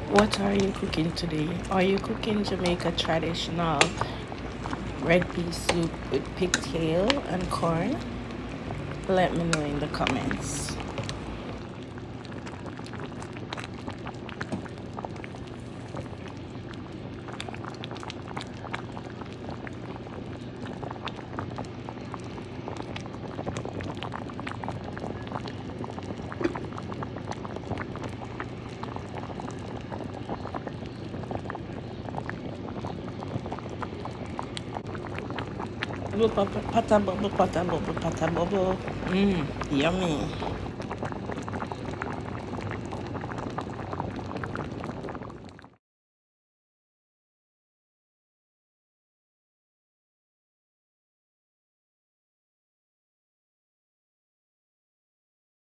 What are you cooking today? Are you cooking Jamaica traditional red pea soup with pigtail and corn? Let me know in the comments. Bubble, pata bubble, pata bubble, pata bubble. Mmm, yummy.